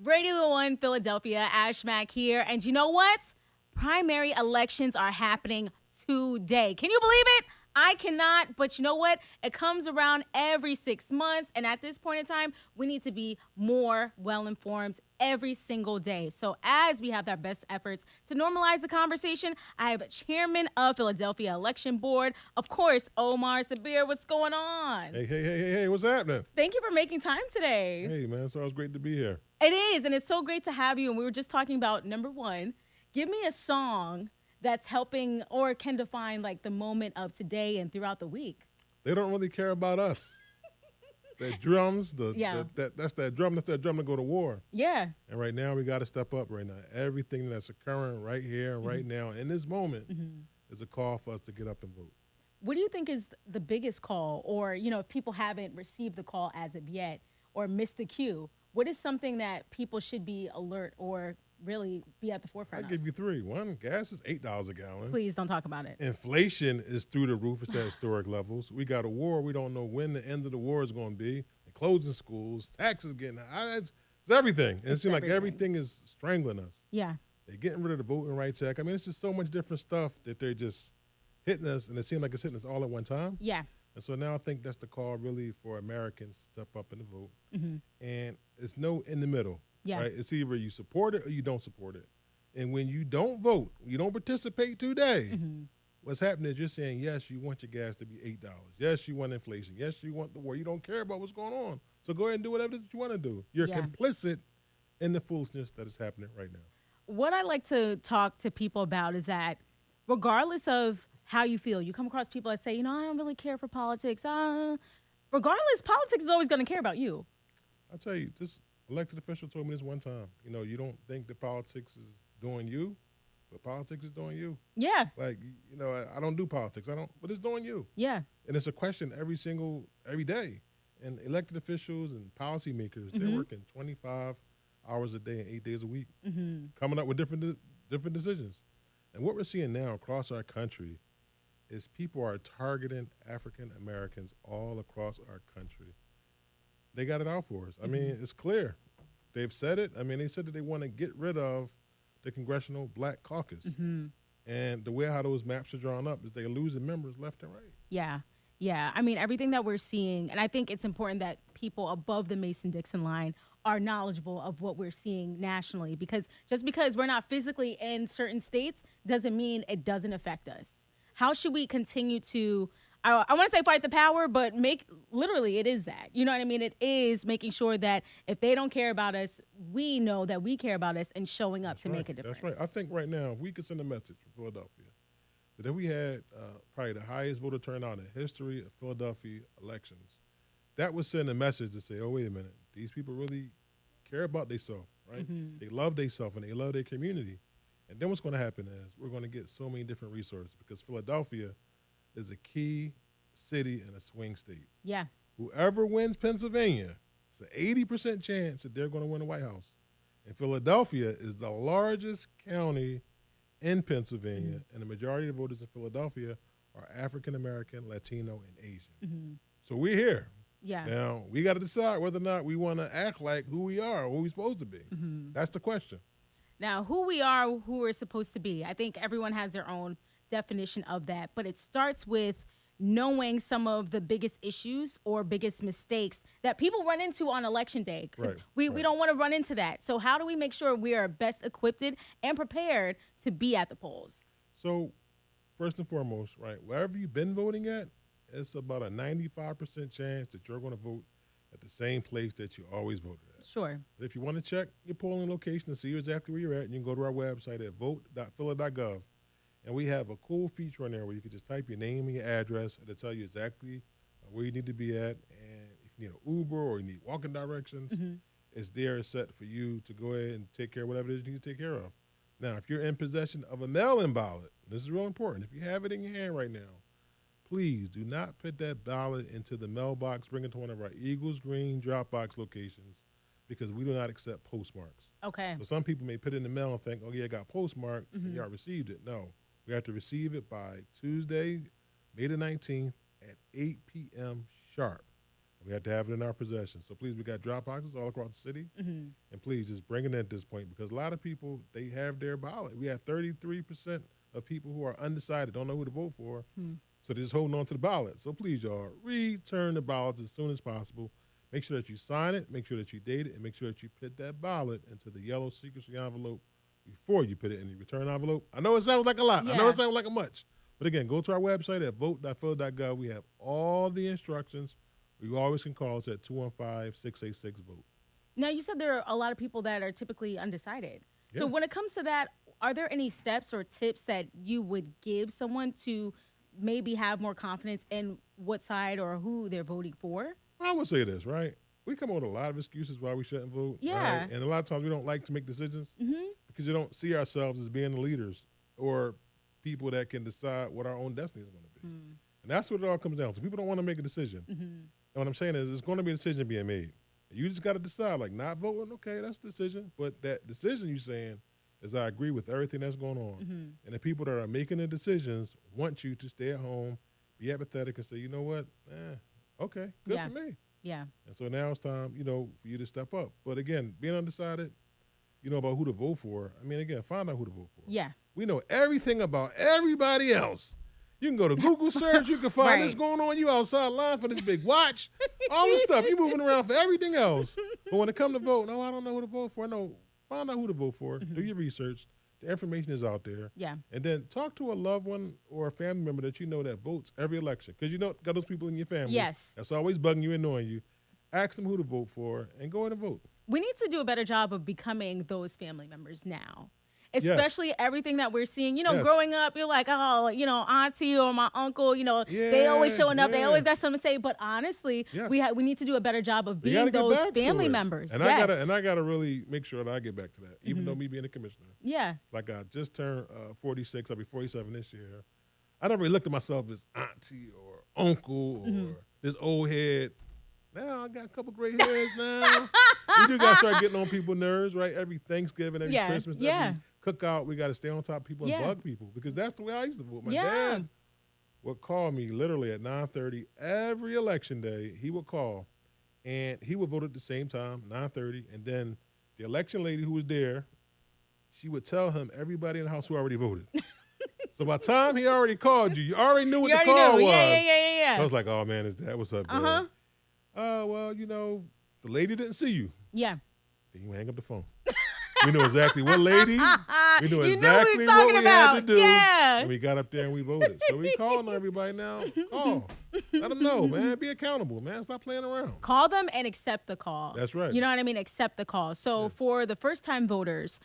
Radio 1 Philadelphia, Ash Mack here. And you know what? Primary elections are happening today. Can you believe it? I cannot, but you know what? It comes around every 6 months. And at this point in time, we need to be more well-informed every single day. So as we have our best efforts to normalize the conversation, I have Chairman of Philadelphia Election Board, of course, Omar Sabir. What's going on? Hey, what's happening? Thank you for making time today. Hey, man, it's always great to be here. It is, and it's so great to have you. And we were just talking about, number one, give me a song that's helping or can define like the moment of today and throughout the week. They don't really care about us. That drums, that's that drum to go to war. Yeah. And right now we got to step up right now. Everything that's occurring right here and right now in this moment is a call for us to get up and vote. What do you think is the biggest call, or, if people haven't received the call as of yet or missed the cue, what is something that people should be alert or really be at the forefront I'll give you three. One, gas is $8 a gallon. Please don't talk about it. Inflation is through the roof. It's at historic levels. We got a war. We don't know when the end of the war is going to be. And closing schools, taxes getting high. It's everything. And it seems like everything is strangling us. Yeah. They're getting rid of the Voting Rights Act. I mean, it's just so much different stuff that they're just hitting us, and it seems like it's hitting us all at one time. Yeah. And so now I think that's the call really for Americans to step up and vote. And it's no in the middle. Yeah. Right? It's either you support it or you don't support it. And when you don't vote, you don't participate today, what's happening is you're saying, yes, you want your gas to be $8. Yes, you want inflation. Yes, you want the war. You don't care about what's going on. So go ahead and do whatever it is that you want to do. You're complicit in the foolishness that is happening right now. What I like to talk to people about is that regardless of how you feel, you come across people that say, I don't really care for politics. Regardless, politics is always going to care about you. I'll tell you, this elected official told me this one time. You don't think that politics is doing you, but politics is doing you. Yeah. Like, I don't do politics. But it's doing you. Yeah. And it's a question every day. And elected officials and policymakers, they're working 25 hours a day and 8 days a week, coming up with different decisions. And what we're seeing now across our country is people are targeting African Americans all across our country. They got it out for us. I mean, it's clear. They've said it. I mean, they said that they want to get rid of the Congressional Black Caucus. And the way how those maps are drawn up is they're losing members left and right. Yeah. Yeah. I mean, everything that we're seeing, and I think it's important that people above the Mason-Dixon line are knowledgeable of what we're seeing nationally, because just because we're not physically in certain states doesn't mean it doesn't affect us. How should we continue to, I want to say fight the power, but literally it is that. You know what I mean? It is making sure that if they don't care about us, we know that we care about us and showing up to make a difference. That's right. I think right now, if we could send a message from Philadelphia, that if we had probably the highest voter turnout in the history of Philadelphia elections, that would send a message to say, oh, wait a minute, these people really care about themselves, right? They love themselves and they love their community. And then what's going to happen is we're going to get so many different resources, because Philadelphia is a key city and a swing state. Yeah. Whoever wins Pennsylvania, it's an 80% chance that they're going to win the White House. And Philadelphia is the largest county in Pennsylvania, and the majority of the voters in Philadelphia are African American, Latino, and Asian. So we're here. Yeah. Now, we got to decide whether or not we want to act like who we are or who we're supposed to be. That's the question. Now, who we are, who we're supposed to be, I think everyone has their own definition of that, but it starts with knowing some of the biggest issues or biggest mistakes that people run into on election day. Because we don't want to run into that. So how do we make sure we are best equipped and prepared to be at the polls? So first and foremost, right, wherever you've been voting at, it's about a 95% chance that you're going to vote at the same place that you always voted at. Sure. But if you want to check your polling location and see exactly where you're at, you can go to our website at vote.phila.gov. And we have a cool feature on there where you can just type your name and your address, and it'll tell you exactly where you need to be at. And if you need an Uber or you need walking directions, it's there set for you to go ahead and take care of whatever it is you need to take care of. Now, if you're in possession of a mail-in ballot, this is real important. If you have it in your hand right now, please do not put that ballot into the mailbox. Bring it to one of our Eagles Green drop box locations, because we do not accept postmarks. Okay. So some people may put it in the mail and think, oh, yeah, I got postmarked, and y'all received it. No, we have to receive it by Tuesday, May the 19th at 8 p.m. sharp. We have to have it in our possession. So please, we got drop boxes all across the city. And please just bring it in at this point because a lot of people, they have their ballot. We have 33% of people who are undecided, don't know who to vote for. So they're just holding on to the ballot. So please, y'all, return the ballots as soon as possible. Make sure that you sign it, make sure that you date it, and make sure that you put that ballot into the yellow secrecy envelope before you put it in the return envelope. I know it sounds like a lot. Yeah. I know it sounds like a much. But again, go to our website at vote.phil.gov. We have all the instructions. You always can call us at 215-686-VOTE. Now, you said there are a lot of people that are typically undecided. Yeah. So when it comes to that, are there any steps or tips that you would give someone to maybe have more confidence in what side or who they're voting for? I would say this, right? We come up with a lot of excuses why we shouldn't vote. Yeah. Right? And a lot of times we don't like to make decisions because you don't see ourselves as being the leaders or people that can decide what our own destiny is going to be. And that's what it all comes down to. People don't want to make a decision. And what I'm saying is it's going to be a decision being made. You just got to decide, like not voting, okay, that's a decision. But that decision you're saying is I agree with everything that's going on. And the people that are making the decisions want you to stay at home, be apathetic and say, you know what, okay, good for me. Yeah. And so now it's time, for you to step up. But again, being undecided, about who to vote for. I mean, again, find out who to vote for. Yeah. We know everything about everybody else. You can go to Google search. You can find this going on. You outside line for this big watch. All this stuff. You moving around for everything else. But when it comes to vote, no, I don't know who to vote for. No, find out who to vote for. Do your research. The information is out there. Yeah. And then talk to a loved one or a family member that you know that votes every election. Because got those people in your family. Yes. That's always bugging you and annoying you. Ask them who to vote for and go in and vote. We need to do a better job of becoming those family members now. Especially everything that we're seeing, growing up, you're like, oh, auntie or my uncle, they always showing up. They always got something to say. But honestly, we need to do a better job of being those family members. And I gotta really make sure that I get back to that, even though me being a commissioner. Yeah. Like I just turned 46, I'll be 47 this year. I never really looked at myself as auntie or uncle or this old head. Now I got a couple gray hairs now. We do gotta start getting on people's nerves, right? Every Thanksgiving, every Christmas, every cookout, we got to stay on top of people and bug people because that's the way I used to vote. My dad would call me literally at 9:30 every election day. He would call, and he would vote at the same time, 9:30, and then the election lady who was there, she would tell him everybody in the house who already voted. So by the time he already called you, you already knew what the call was. Yeah. I was like, oh, man, it's Dad. What's up, Dad? Well, the lady didn't see you. Yeah. Then you hang up the phone. We know exactly what lady. We knew exactly what we about. had to do. Yeah. And we got up there and we voted. So we calling on everybody now. Call. Let them know, man. Be accountable, man. Stop playing around. Call them and accept the call. That's right. You know what I mean? Accept the call. So for the first-time voters,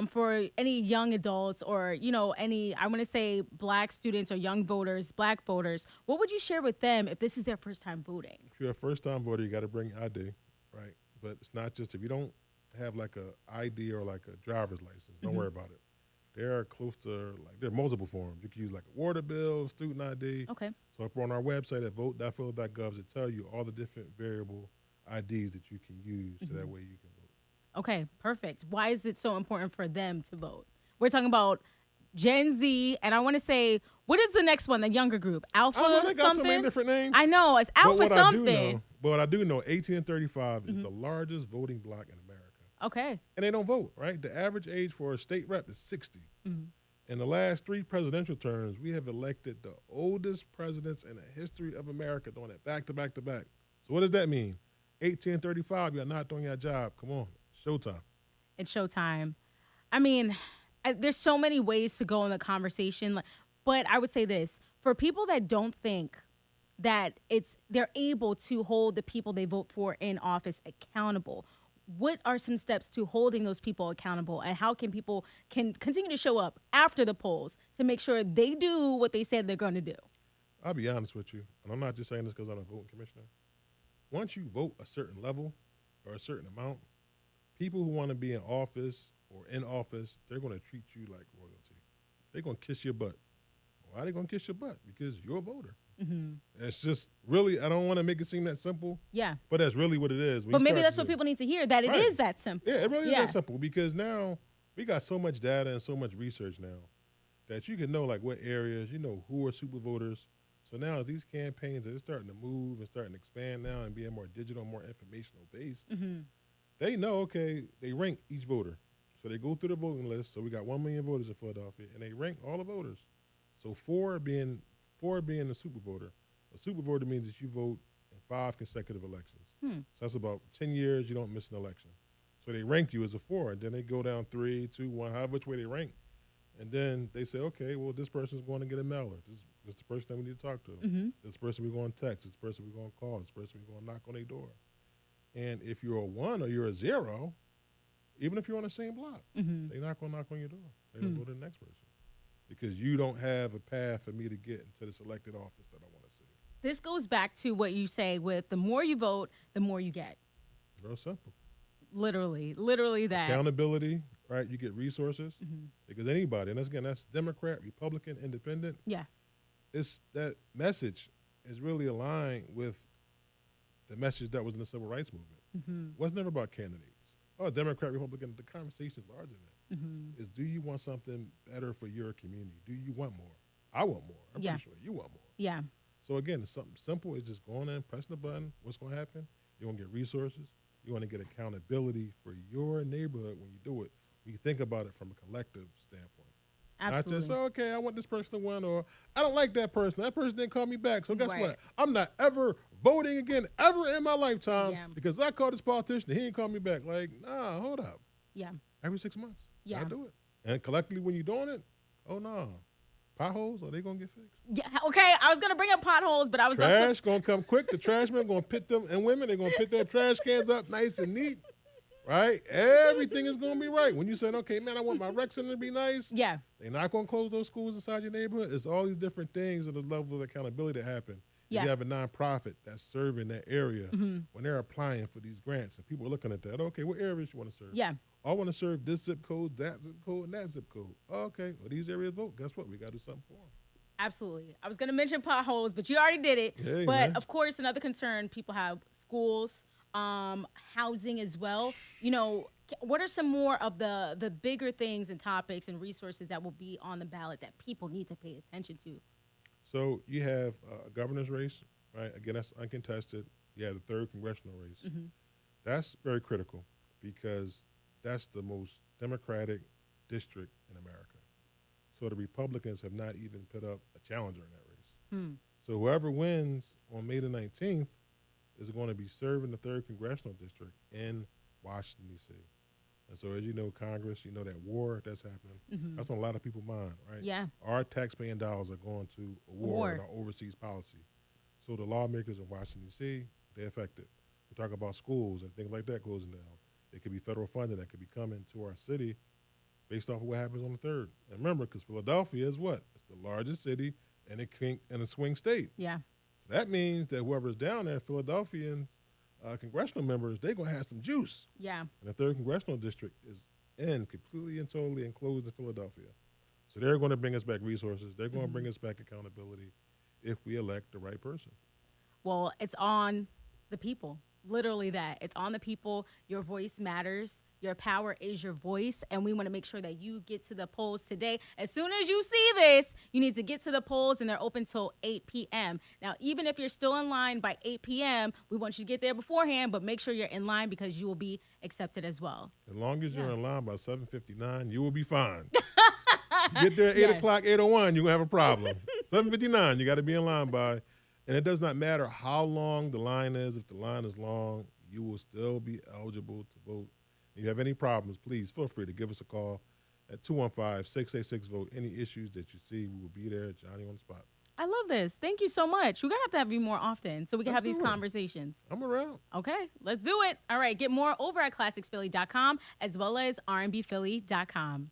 for any young adults or, any, I want to say black students or young voters, black voters, what would you share with them if this is their first time voting? If you're a first-time voter, you got to bring ID, right? But it's not just if you don't have like a ID or like a driver's license. Don't worry about it. There are there are multiple forms. You can use like a water bill, student ID. Okay. So if we're on our website at vote.phil.gov, it tell you all the different variable IDs that you can use so that way you can vote. Okay, perfect. Why is it so important for them to vote? We're talking about Gen Z, and I want to say, what is the next one, the younger group? Alpha they got something? so many different names. I know, it's Alpha something. But what I do know, 18 and 35 is the largest voting bloc in America. Okay. And they don't vote, right? The average age for a state rep is 60. In the last 3 presidential terms, we have elected the oldest presidents in the history of America doing it back to back to back. So what does that mean? 18 and 35, you're not doing your job. Come on, showtime. It's showtime. I mean, there's so many ways to go in the conversation, but I would say this. For people that don't think that they're able to hold the people they vote for in office accountable, what are some steps to holding those people accountable, and how can people continue to show up after the polls to make sure they do what they said they're going to do? I'll be honest with you, and I'm not just saying this because I'm a voting commissioner. Once you vote a certain level or a certain amount, people who want to be in office or in office, they're going to treat you like royalty. They're going to kiss your butt. Why are they going to kiss your butt? Because you're a voter. It's just really, I don't want to make it seem that simple. Yeah. But that's really what it is. But maybe that's what people need to hear, that it is that simple. Yeah, it really is that simple because now we got so much data and so much research now that you can know like what areas, who are super voters. So now as these campaigns are starting to move and starting to expand now and being more digital, more informational based, they know, okay, they rank each voter. So they go through the voting list. So we got 1 million voters in Philadelphia, and they rank all the voters. So four being the super voter. A super voter means that you vote in 5 consecutive elections. So that's about 10 years you don't miss an election. So they rank you as a 4, and then they go down 3, 2, 1, however which way they rank. And then they say, okay, well, this person's going to get a mailer. This is the person that we need to talk to. This person we're going to text. This person we're going to call. This person we're going to knock on their door. And if you're a 1 or you're a 0, even if you're on the same block, they're not going to knock on your door. They're going to go to the next person because you don't have a path for me to get into this elected office that I want to see. This goes back to what you say with the more you vote, the more you get. Real simple. Literally that. Accountability, right? You get resources because anybody, and that's Democrat, Republican, Independent. Yeah. It's that message is really aligned with the message that was in the Civil Rights Movement. It was never about candidates. Oh, Democrat, Republican, the conversation is larger than that. Is do you want something better for your community? Do you want more? I want more. I'm pretty sure you want more. Yeah. So again, it's something simple. It's just going in, pressing the button. What's going to happen? You're going to get resources. You want to get accountability for your neighborhood when you do it. We think about it from a collective standpoint. Absolutely. Not just, okay, I want this person to win, or I don't like that person. That person didn't call me back. So guess Right. what? I'm not ever voting again, ever in my lifetime, because I called this politician and he didn't call me back. Like, nah, hold up. Yeah. Every 6 months. Yeah. I do it. And collectively, when you're doing it, oh, no. Potholes, are they going to get fixed? Yeah. Okay. I was going to bring up potholes, but I was Trash going to come quick. The trash men going to pit them, and women, they're going to put their trash cans up nice and neat. Right? Everything is going to be right. When you say, okay, man, I want my rec center to be nice. Yeah. They're not going to close those schools inside your neighborhood. It's all these different things and the level of accountability that happen. Yeah. You have a nonprofit that's serving that area when they're applying for these grants. And people are looking at that. Okay, what areas you want to serve? Yeah. I want to serve this zip code, that zip code, and that zip code. Okay, well, these areas vote. Guess what? We got to do something for them. Absolutely. I was going to mention potholes, but you already did it. Hey, but man. Of course, another concern people have schools, housing as well. You know, what are some more of the bigger things and topics and resources that will be on the ballot that people need to pay attention to? So you have a governor's race, right? Again, that's uncontested. You have the 3rd congressional race. That's very critical because that's the most Democratic district in America. So the Republicans have not even put up a challenger in that race. So whoever wins on May the 19th is going to be serving the 3rd congressional district in Washington, D.C. And so as you know, Congress, you know that war that's happening. That's on a lot of people's mind, right? Yeah. Our taxpaying dollars are going to a war and our overseas policy. So the lawmakers in Washington, D.C., they're affected. We talk about schools and things like that closing down. It could be federal funding that could be coming to our city based off of what happens on the 3rd. And remember, because Philadelphia is what? It's the largest city and a swing state. Yeah. So that means that whoever's down there, Philadelphians, congressional members, they're going to have some juice. Yeah. And the 3rd congressional district is completely and totally enclosed in Philadelphia. So they're going to bring us back resources. They're going to bring us back accountability if we elect the right person. Well, it's on the people. Literally that. It's on the people. Your voice matters. Your power is your voice. And we want to make sure that you get to the polls today. As soon as you see this, you need to get to the polls, and they're open till 8 p.m. Now, even if you're still in line by 8 p.m., we want you to get there beforehand, but make sure you're in line because you will be accepted as well. As long as you're in line by 7:59, you will be fine. You get there at 8 o'clock, 8:01, you're going to have a problem. 7:59, you got to be in line by. And it does not matter how long the line is. If the line is long, you will still be eligible to vote. If you have any problems, please feel free to give us a call at 215-686-VOTE. Any issues that you see, we will be there, Johnny on the spot. I love this. Thank you so much. We're going to have you more often so we can have these conversations. I'm around. Okay, let's do it. All right, get more over at classicsphilly.com as well as rnbphilly.com.